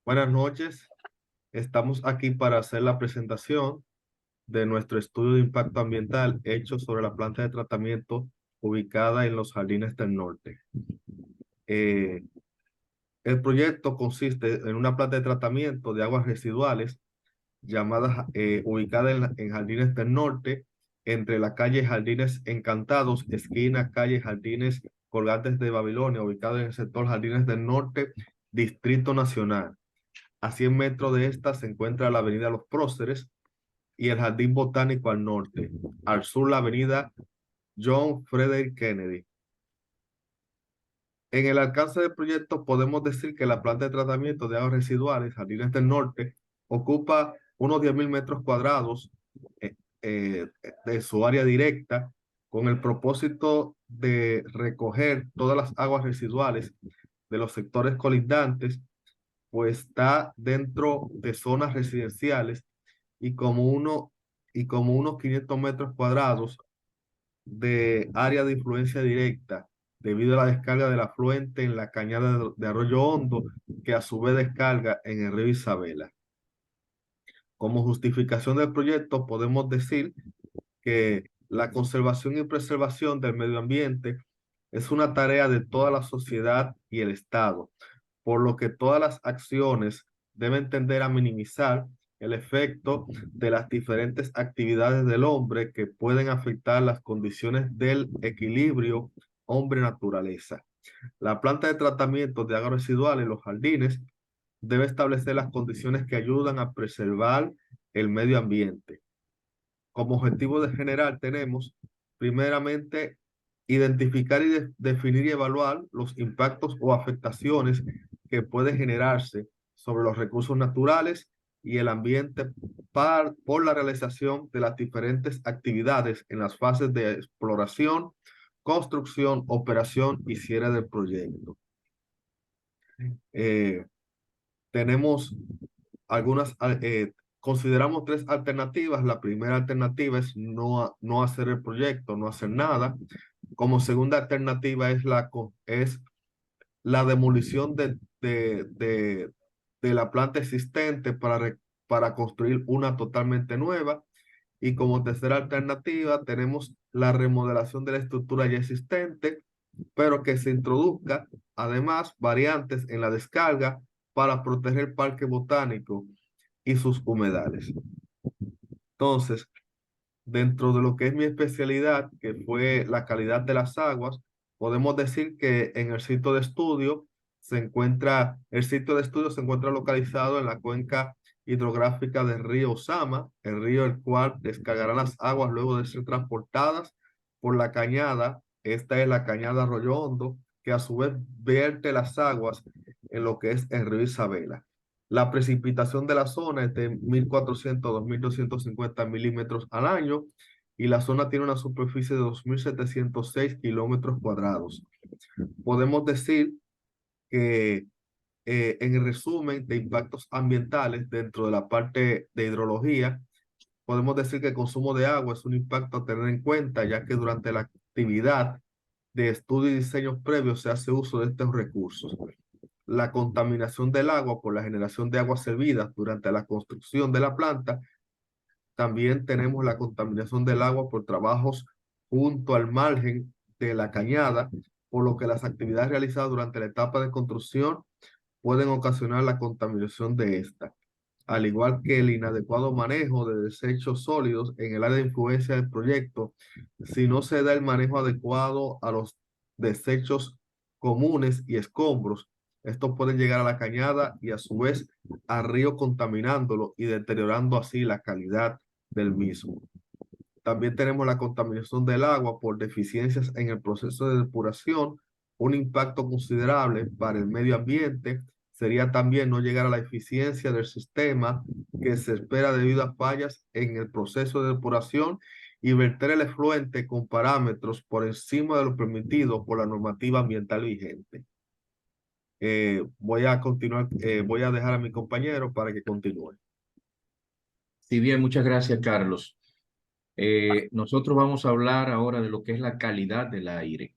Buenas noches. Estamos aquí para hacer la presentación de nuestro estudio de impacto ambiental hecho sobre la planta de tratamiento ubicada en los Jardines del Norte. Eh, el proyecto consiste en una planta de tratamiento de aguas residuales ubicada en Jardines del Norte, entre la calle Jardines Encantados, esquina calle Jardines Colgantes de Babilonia, ubicado en el sector Jardines del Norte, Distrito Nacional. A 100 metros de esta se encuentra la avenida Los Próceres y el Jardín Botánico al norte. Al sur, la avenida John Frederick Kennedy. En el alcance del proyecto podemos decir que la planta de tratamiento de aguas residuales, Jardines del Norte, ocupa unos 10.000 metros cuadrados eh, eh, de su área directa, con el propósito de recoger todas las aguas residuales de los sectores colindantes, pues está dentro de zonas residenciales y como unos 500 metros cuadrados de área de influencia directa debido a la descarga del afluente en la cañada de Arroyo Hondo, que a su vez descarga en el río Isabela. Como justificación del proyecto, podemos decir que la conservación y preservación del medio ambiente es una tarea de toda la sociedad y el Estado, por lo que todas las acciones deben tender a minimizar el efecto de las diferentes actividades del hombre que pueden afectar las condiciones del equilibrio hombre-naturaleza. La planta de tratamiento de aguas residuales en los jardines debe establecer las condiciones que ayudan a preservar el medio ambiente. Como objetivo de general tenemos, primeramente, identificar y definir y evaluar los impactos o afectaciones que pueden generarse sobre los recursos naturales y el ambiente por la realización de las diferentes actividades en las fases de exploración, construcción, operación y cierre del proyecto. Eh, tenemos consideramos tres alternativas. La primera alternativa es no hacer el proyecto, no hacer nada. Como segunda alternativa es la demolición de la planta existente para construir una totalmente nueva. Y como tercera alternativa tenemos la remodelación de la estructura ya existente, pero que se introduzca además variantes en la descarga para proteger el parque botánico y sus humedales. Entonces, dentro de lo que es mi especialidad, que fue la calidad de las aguas, podemos decir que en el sitio de estudio se encuentra localizado en la cuenca hidrográfica del río Sama, el río el cual descargará las aguas luego de ser transportadas por la cañada. Esta es la cañada Arroyo Hondo, que a su vez vierte las aguas en lo que es el río Isabela. La precipitación de la zona es de 1.400 a 2.250 milímetros al año y la zona tiene una superficie de 2.706 kilómetros cuadrados. Podemos decir que en el resumen de impactos ambientales dentro de la parte de hidrología, podemos decir que el consumo de agua es un impacto a tener en cuenta, ya que durante la actividad de estudio y diseño previo se hace uso de estos recursos. La contaminación del agua por la generación de aguas servidas durante la construcción de la planta. También tenemos la contaminación del agua por trabajos junto al margen de la cañada, por lo que las actividades realizadas durante la etapa de construcción pueden ocasionar la contaminación de esta, al igual que el inadecuado manejo de desechos sólidos en el área de influencia del proyecto. Si no se da el manejo adecuado a los desechos comunes y escombros, estos pueden llegar a la cañada y a su vez al río, contaminándolo y deteriorando así la calidad del mismo. También tenemos la contaminación del agua por deficiencias en el proceso de depuración. Un impacto considerable para el medio ambiente sería también no llegar a la eficiencia del sistema que se espera debido a fallas en el proceso de depuración y verter el efluente con parámetros por encima de lo permitido por la normativa ambiental vigente. Voy a dejar a mi compañero para que continúe. Si bien, muchas gracias, Carlos. Nosotros vamos a hablar ahora de lo que es la calidad del aire.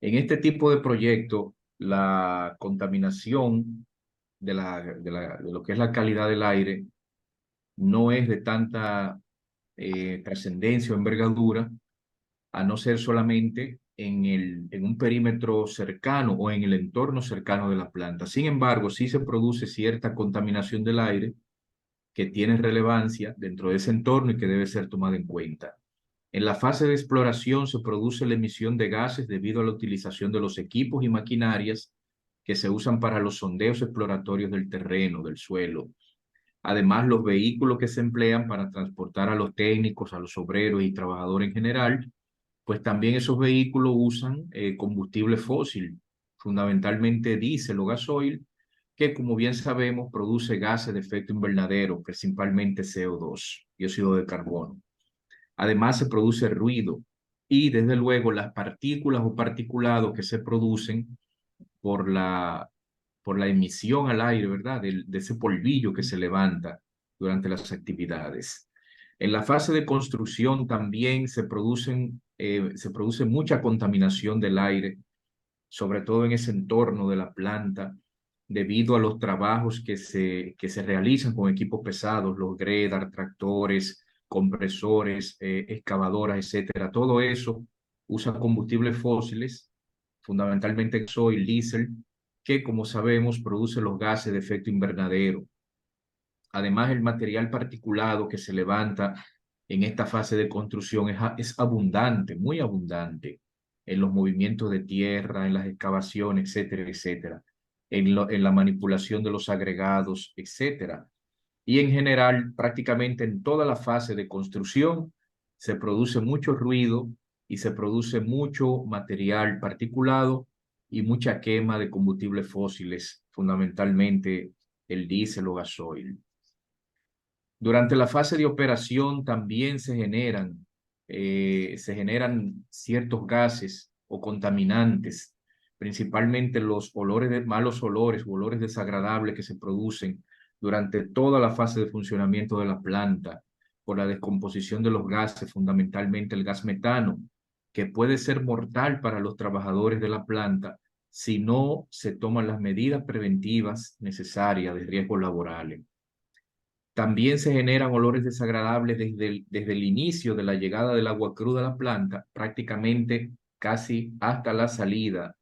En este tipo de proyecto, la contaminación de lo que es la calidad del aire no es de tanta trascendencia o envergadura, a no ser solamente en un perímetro cercano o en el entorno cercano de la planta. Sin embargo, sí se produce cierta contaminación del aire que tiene relevancia dentro de ese entorno y que debe ser tomada en cuenta. En la fase de exploración se produce la emisión de gases debido a la utilización de los equipos y maquinarias que se usan para los sondeos exploratorios del terreno, del suelo. Además, los vehículos que se emplean para transportar a los técnicos, a los obreros y trabajadores en general, pues también esos vehículos usan combustible fósil, fundamentalmente diésel o gasoil, que como bien sabemos produce gases de efecto invernadero, principalmente CO2, dióxido de carbono. Además se produce ruido y desde luego las partículas o particulados que se producen por por la emisión al aire, ¿verdad? De ese polvillo que se levanta durante las actividades. En la fase de construcción también se produce mucha contaminación del aire, sobre todo en ese entorno de la planta, debido a los trabajos que se realizan con equipos pesados, los gredar, tractores, compresores, excavadoras, etcétera. Todo eso usa combustibles fósiles, fundamentalmente gasoil, diésel, que como sabemos produce los gases de efecto invernadero. Además, el material particulado que se levanta en esta fase de construcción es abundante, muy abundante, en los movimientos de tierra, en las excavaciones, etcétera, etcétera, en la manipulación de los agregados, etcétera. Y en general, prácticamente en toda la fase de construcción, se produce mucho ruido y se produce mucho material particulado y mucha quema de combustibles fósiles, fundamentalmente el diésel o gasoil. Durante la fase de operación también se generan ciertos gases o contaminantes, principalmente los olores de malos olores o olores desagradables que se producen durante toda la fase de funcionamiento de la planta por la descomposición de los gases, fundamentalmente el gas metano, que puede ser mortal para los trabajadores de la planta si no se toman las medidas preventivas necesarias de riesgos laborales. También se generan olores desagradables desde el inicio de la llegada del agua cruda a la planta, prácticamente casi hasta la salida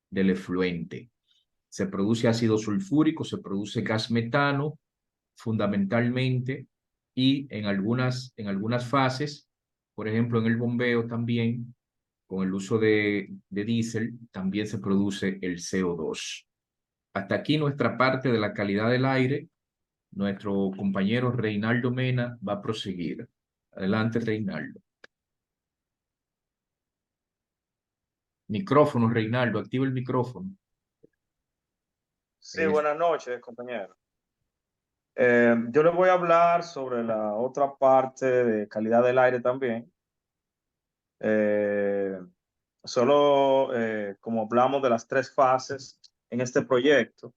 del efluente. Se produce ácido sulfúrico, se produce gas metano, fundamentalmente, y en algunas fases, por ejemplo, en el bombeo también, con el uso de diésel, también se produce el CO2. Hasta aquí nuestra parte de la calidad del aire. Nuestro compañero Reinaldo Mena va a proseguir. Adelante, Reinaldo. Micrófono, Reinaldo, activa el micrófono. Sí, buenas noches, compañero. Yo les voy a hablar sobre la otra parte de calidad del aire también. Eh, como hablamos de las tres fases en este proyecto,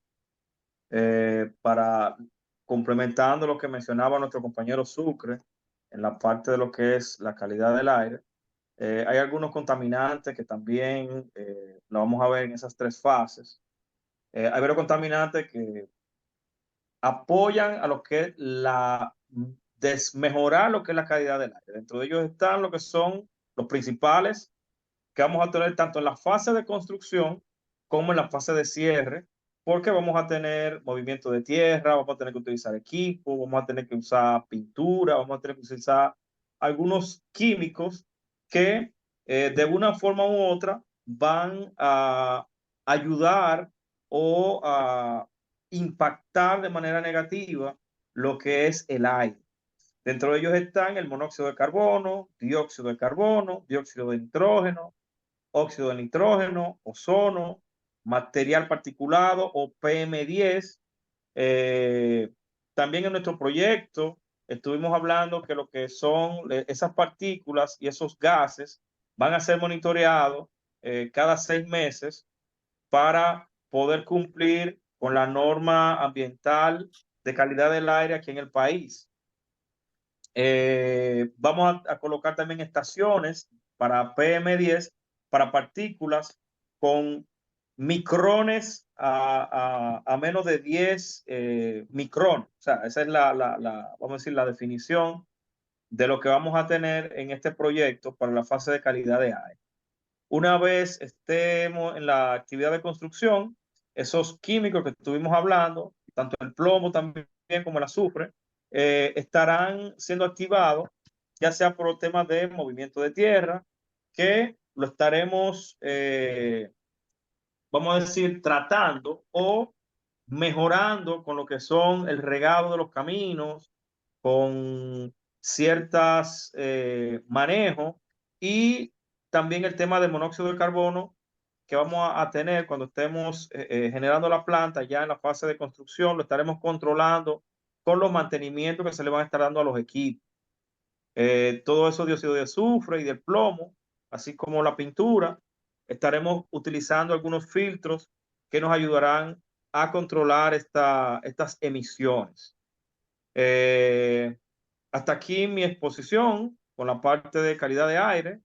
para complementando lo que mencionaba nuestro compañero Sucre en la parte de lo que es la calidad del aire, hay algunos contaminantes que también lo vamos a ver en esas tres fases. Hay varios contaminantes que apoyan a lo que es desmejorar lo que es la calidad del aire. Dentro de ellos están lo que son los principales que vamos a tener tanto en la fase de construcción como en la fase de cierre, porque vamos a tener movimiento de tierra, vamos a tener que utilizar equipo, vamos a tener que usar pintura, vamos a tener que utilizar algunos químicos que de una forma u otra van a ayudar o a impactar de manera negativa lo que es el aire. Dentro de ellos están el monóxido de carbono, dióxido de nitrógeno, óxido de nitrógeno, ozono, material particulado o PM10. También en nuestro proyecto estuvimos hablando que lo que son esas partículas y esos gases van a ser monitoreados cada 6 meses para poder cumplir con la norma ambiental de calidad del aire aquí en el país. Vamos a colocar también estaciones para PM10, para partículas con micrones a menos de 10 micrones. O sea, esa es vamos a decir, la definición de lo que vamos a tener en este proyecto para la fase de calidad de aire. Una vez estemos en la actividad de construcción, esos químicos que estuvimos hablando, tanto el plomo también como el azufre, estarán siendo activados, ya sea por temas de movimiento de tierra, que lo estaremos, vamos a decir, tratando o mejorando con lo que son el regado de los caminos, con ciertas manejos y también el tema de monóxido de carbono que vamos a tener cuando estemos generando la planta ya en la fase de construcción, lo estaremos controlando con los mantenimientos que se le van a estar dando a los equipos. Todo eso dióxido de azufre y del plomo, así como la pintura, estaremos utilizando algunos filtros que nos ayudarán a controlar estas emisiones. Hasta aquí mi exposición con la parte de calidad de aire.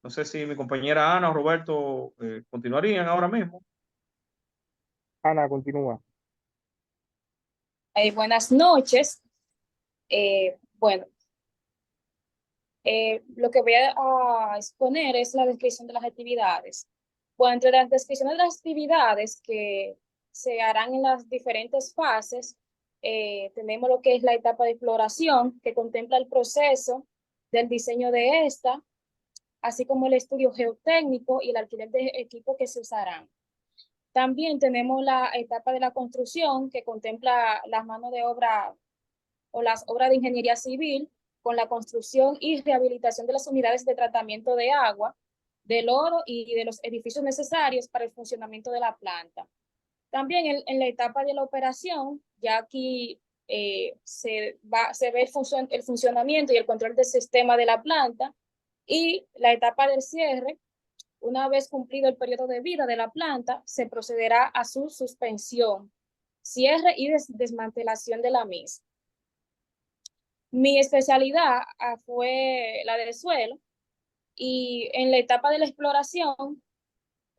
No sé si mi compañera Ana o Roberto continuarían ahora mismo. Ana, continúa. Buenas noches. Bueno, lo que voy a exponer es la descripción de las actividades. Bueno, entre las descripciones de las actividades que se harán en las diferentes fases, tenemos lo que es la etapa de exploración, que contempla el proceso del diseño de esta, así como el estudio geotécnico y el alquiler de equipos que se usarán. También tenemos la etapa de la construcción, que contempla las manos de obra o las obras de ingeniería civil, con la construcción y rehabilitación de las unidades de tratamiento de agua, de lodo y de los edificios necesarios para el funcionamiento de la planta. También en la etapa de la operación, ya aquí se ve el funcionamiento y el control del sistema de la planta, y la etapa del cierre. Una vez cumplido el periodo de vida de la planta, se procederá a su suspensión, cierre y desmantelación de la misma. Mi especialidad fue la del suelo, y en la etapa de la exploración,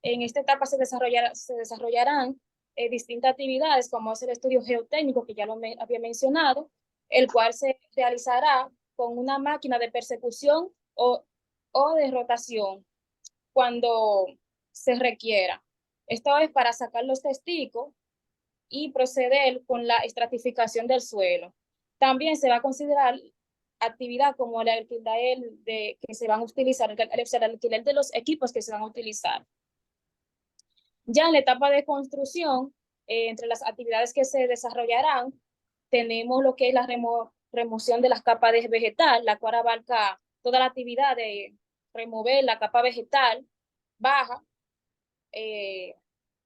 en esta etapa se desarrollarán distintas actividades, como es el estudio geotécnico, que ya lo había mencionado, el cual se realizará con una máquina de persecución o de rotación cuando se requiera. Esto es para sacar los testigos y proceder con la estratificación del suelo. También se va a considerar actividad como el alquiler que se van a utilizar, el alquiler de los equipos que se van a utilizar. Ya en la etapa de construcción, entre las actividades que se desarrollarán, tenemos lo que es la remoción de las capas de vegetal, la cual abarca toda la actividad de remover la capa vegetal baja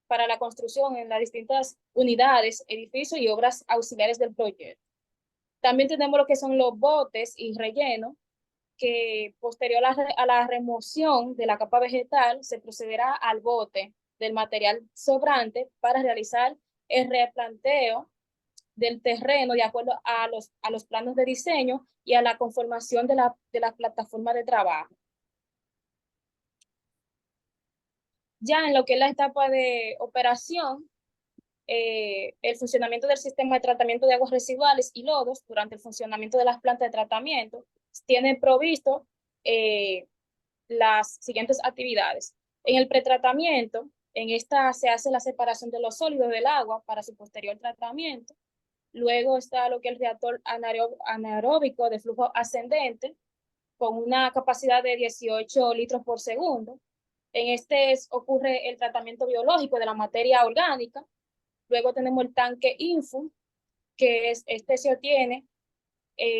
para la construcción en las distintas unidades, edificios y obras auxiliares del proyecto. También tenemos lo que son los botes y relleno, que posterior a la remoción de la capa vegetal se procederá al bote del material sobrante para realizar el replanteo del terreno de acuerdo a los planos de diseño y a la conformación de la plataforma de trabajo. Ya en lo que es la etapa de operación, el funcionamiento del sistema de tratamiento de aguas residuales y lodos durante el funcionamiento de las plantas de tratamiento tiene provisto las siguientes actividades. En el pretratamiento, en esta se hace la separación de los sólidos del agua para su posterior tratamiento. Luego está lo que es el reactor anaeróbico de flujo ascendente, con una capacidad de 18 litros por segundo. En este ocurre el tratamiento biológico de la materia orgánica. Luego tenemos el tanque INFU, que se obtiene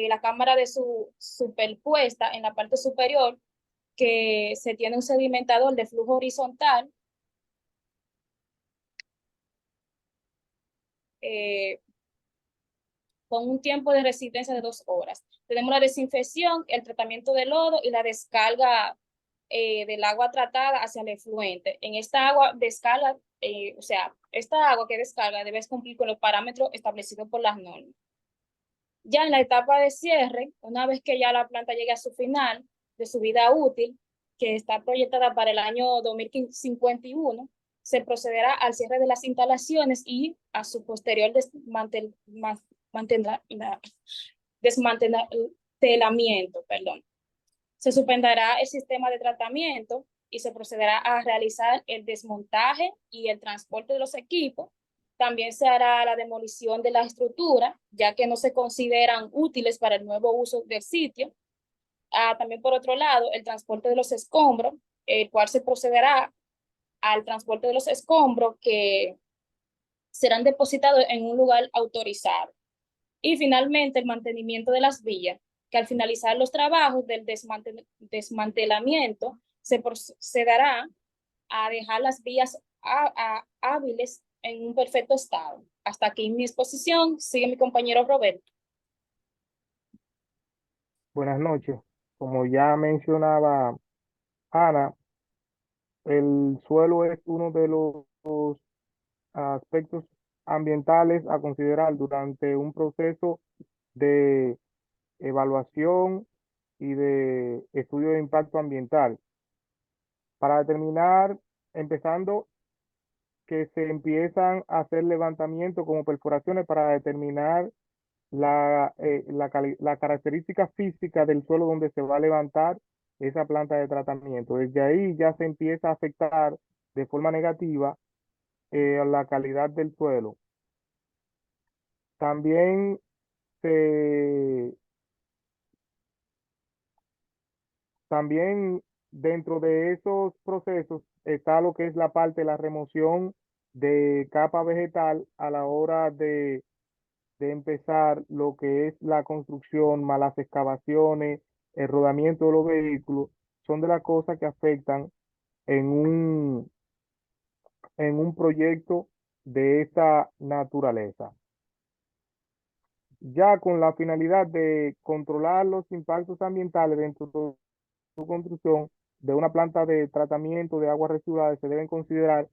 la cámara de su superpuesta en la parte superior, que se tiene un sedimentador de flujo horizontal con un tiempo de resistencia de 2 horas. Tenemos la desinfección, el tratamiento de lodo y la descarga del agua tratada hacia el efluente. En esta agua descarga, o sea, esta agua que descarga debe cumplir con los parámetros establecidos por las normas. Ya en la etapa de cierre, una vez que ya la planta llegue a su final de su vida útil, que está proyectada para el año 2051, se procederá al cierre de las instalaciones y a su posterior desmantelamiento, perdón. Se suspenderá el sistema de tratamiento y se procederá a realizar el desmontaje y el transporte de los equipos. También se hará la demolición de la estructura, ya que no se consideran útiles para el nuevo uso del sitio. También, por otro lado, el transporte de los escombros, el cual se procederá al transporte de los escombros que serán depositados en un lugar autorizado. Y finalmente, el mantenimiento de las vías, que al finalizar los trabajos del desmantelamiento, se procederá a dejar las vías hábiles en un perfecto estado. Hasta aquí mi exposición. Sigue mi compañero Roberto. Buenas noches. Como ya mencionaba Ana, el suelo es uno de los aspectos ambientales a considerar durante un proceso de evaluación y de estudio de impacto ambiental. Para determinar, empezando que se empiezan a hacer levantamientos como perforaciones para determinar la característica física del suelo donde se va a levantar esa planta de tratamiento. Desde ahí ya se empieza a afectar de forma negativa la calidad del suelo. También también dentro de esos procesos está lo que es la parte de la remoción de capa vegetal a la hora de empezar lo que es la construcción, más las excavaciones, el rodamiento de los vehículos, son de las cosas que afectan en un proyecto de esta naturaleza. Ya con la finalidad de controlar los impactos ambientales dentro de su construcción de una planta de tratamiento de aguas residuales, se deben considerar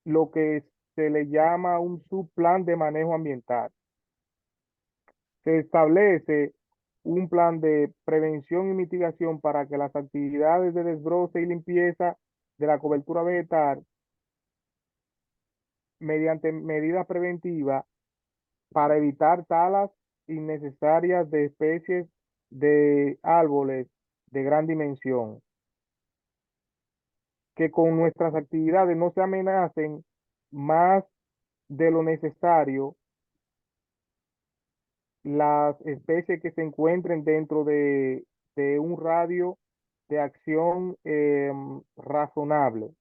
lo que se le llama un subplan de manejo ambiental. Se establece un plan de prevención y mitigación para que las actividades de desbroce y limpieza de la cobertura vegetal mediante medidas preventivas para evitar talas innecesarias de especies de árboles de gran dimensión. Que con nuestras actividades no se amenacen más de lo necesario las especies que se encuentren dentro de un radio de acción razonable.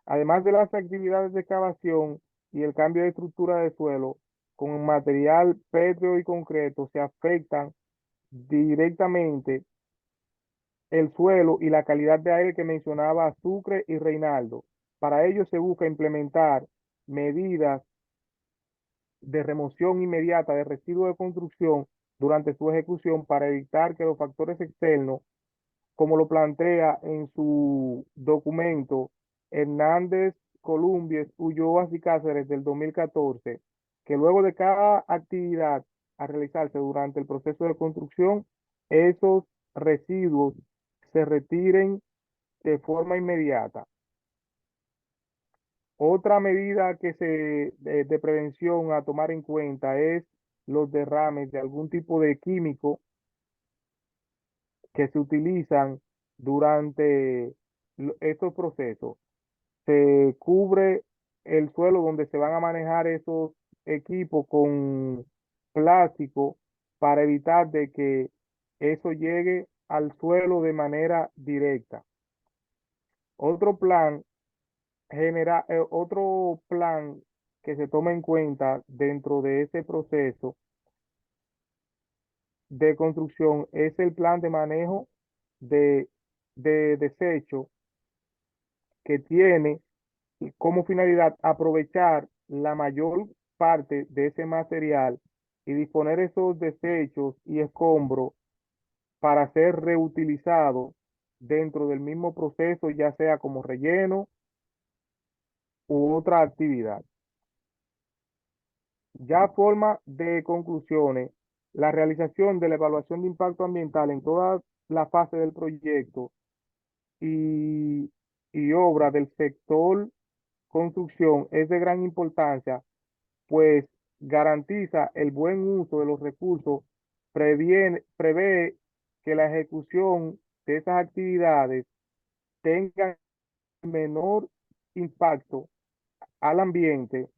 Además de las actividades de excavación y el cambio de estructura de suelo con material pétreo y concreto, se afectan directamente el suelo y la calidad de aire que mencionaba Sucre y Reinaldo. Para ello se busca implementar medidas de remoción inmediata de residuos de construcción durante su ejecución para evitar que los factores externos, como lo plantea en su documento Hernández, Columbies, Ulloas y Cáceres del 2014, que luego de cada actividad a realizarse durante el proceso de construcción, esos residuos se retiren de forma inmediata. Otra medida que de prevención a tomar en cuenta es los derrames de algún tipo de químico que se utilizan durante estos procesos. Se cubre el suelo donde se van a manejar esos equipos con plástico para evitar de que eso llegue al suelo de manera directa. Otro plan otro plan que se toma en cuenta dentro de ese proceso de construcción es el plan de manejo de desecho, que tiene como finalidad aprovechar la mayor parte de ese material y disponer esos desechos y escombros para ser reutilizados dentro del mismo proceso, ya sea como relleno u otra actividad. Ya a forma de conclusiones, la realización de la evaluación de impacto ambiental en toda la fase del proyecto y obra del sector construcción es de gran importancia, pues garantiza el buen uso de los recursos, prevé que la ejecución de esas actividades tenga menor impacto al ambiente,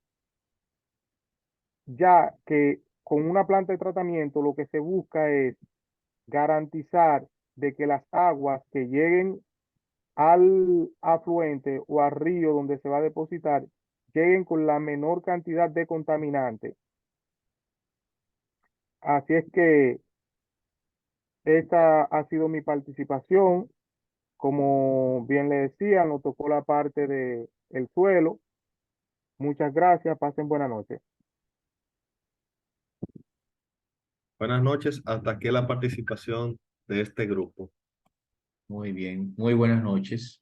ya que con una planta de tratamiento lo que se busca es garantizar de que las aguas que lleguen al afluente o al río donde se va a depositar lleguen con la menor cantidad de contaminantes. Así es que esta ha sido mi participación. Como bien le decía, nos tocó la parte de el suelo. Muchas gracias, pasen buena noche. Buenas noches, hasta aquí la participación de este grupo. Muy bien, muy buenas noches.